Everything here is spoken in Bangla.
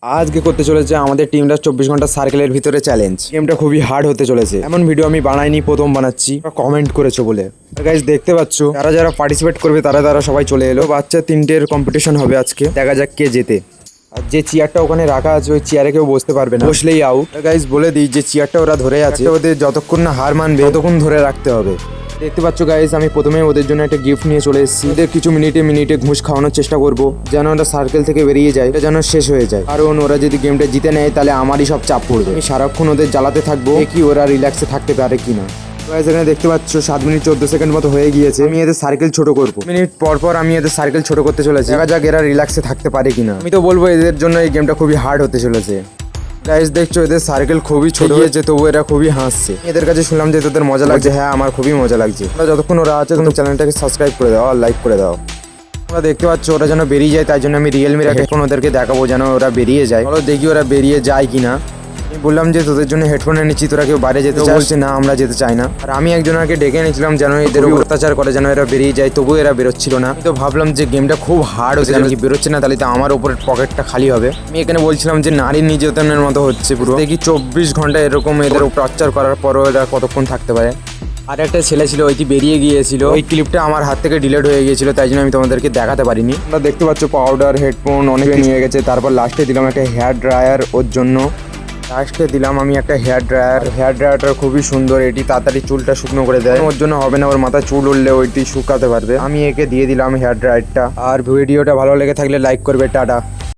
আজকে করতে চলেছে আমাদের টিমটা 24 ঘন্টা সার্কেলের ভিতরে চ্যালেঞ্জ। গেমটা খুবই হার্ড হতে চলেছে। এমন ভিডিও আমি বানাইনি, প্রথম বানাচ্ছি। কমেন্ট করেছো বলে গাইস দেখতে পাচ্ছ, যারা যারা পার্টিসিপেট করবে তারা সবাই চলে এলো। বাচ্চা তিনটের কম্পিটিশন হবে আজকে, দেখা যাক কে জেতে। আর যে চেয়ারটা ওখানে রাখা আছে ওই চেয়ারে কেউ বসতে পারবে না, বসলেই আউট। গাইস বলে দিই যে চেয়ারটা ওরা ধরে আছে, ওদের যতক্ষণ না হার মানবে ততক্ষণ ধরে রাখতে হবে। দেখতে পাচ্ছ গাইস, আমি প্রথমে ওদের জন্য একটা গিফট নিয়ে চলে এসেছি। ওদের কিছু মিনিটে ঘুষ খাওয়ানোর চেষ্টা করব, যেন ওরা সার্কেল থেকে বেরিয়ে যায়, এটা যেন শেষ হয়ে যায়। কারণ ওরা যদি গেমটা জিতে নেয় তাহলে আমারই সব চাপ পড়বে। আমি সারাক্ষণ ওদের জ্বালাতে থাকবো, কি ওরা রিল্যাক্সে থাকতে পারে কিনা। গাইস এখানে দেখতে পাচ্ছ 7 মিনিট 14 সেকেন্ড মতো হয়ে গিয়েছে। আমি এদের সার্কেল ছোট করবো, মিনিট পর আমি এদের সার্কেল ছোট করতে চলেছি। দেখা যাক এরা রিল্যাক্সে থাকতে পারে কিনা। আমি তো বলবো এদের জন্য এই গেমটা খুবই হার্ড হতে চলেছে। গাইস দেখছো এদের সার্কেল খুবই ছোট হয়েছে, তবু এরা খুবই হাসছে। এদের কাছে শুনলাম যে তোদের মজা লাগছে। হ্যাঁ, আমার খুবই মজা লাগছে। যতক্ষণ ওরা আছে তুমি চ্যানেলটাকে সাবস্ক্রাইব করে দাও আর লাইক করে দাও। তোমরা দেখতে পাচ্ছ ওরা যেন বেরিয়ে যায়, তাই জন্য আমি রিয়েলমির হেডফোন ওদেরকে দেখাবো যেন ওরা বেরিয়ে যায়। চলো দেখি ওরা বেরিয়ে যায় কিনা। আমি বললাম যে তোদের জন্য হেডফোন এনেছি, তোরা কেউ বাইরে যেতে বলছে না, আমরা যেতে চাই না। আর আমি একজনকে ডেকে এনেছিলাম যেন এদের অত্যাচার করে, যেন এরা বেরিয়ে যায়, তবু এরা বেরোচ্ছিল না। আমি তো ভাবলাম যে গেমটা খুব হার্ড হচ্ছে, যেন কি বেরোচ্ছে না, তাহলে তো আমার উপরের পকেটটা খালি হবে। আমি এখানে বলছিলাম যে নারী নির্যাতনের মতো হচ্ছে পুরো। দেখি 24 ঘন্টা এরকম এদের টর্চার করার পরও এরা কতক্ষণ থাকতে পারে। আর একটা ছেলে ছিল, ওইটি বেরিয়ে গিয়েছিল। ওই ক্লিপটা আমার হাত থেকে ডিলিট হয়ে গিয়েছিল, তাই জন্য আমি তোমাদেরকে দেখাতে পারিনি। তোমরা দেখতে পাচ্ছ পাউডার, হেডফোন অনেকে নিয়ে গেছে। তারপর লাস্টে দিলাম একটা হেয়ার ড্রায়ার ওর জন্য। লাস্টে দিলাম আমি একটা হেয়ার ড্রায়ারটা খুবই সুন্দর, এটি তাড়াতাড়ি চুলটা শুকনো করে দেয়। ওর জন্য হবে না, ওর মাথায় চুল উঠলে ওইটি শুকাতে পারবে। আমি একে দিয়ে দিলাম হেয়ার ড্রায়ারটা। আর ভিডিওটা ভালো লেগে থাকলে লাইক করবে। টাটা।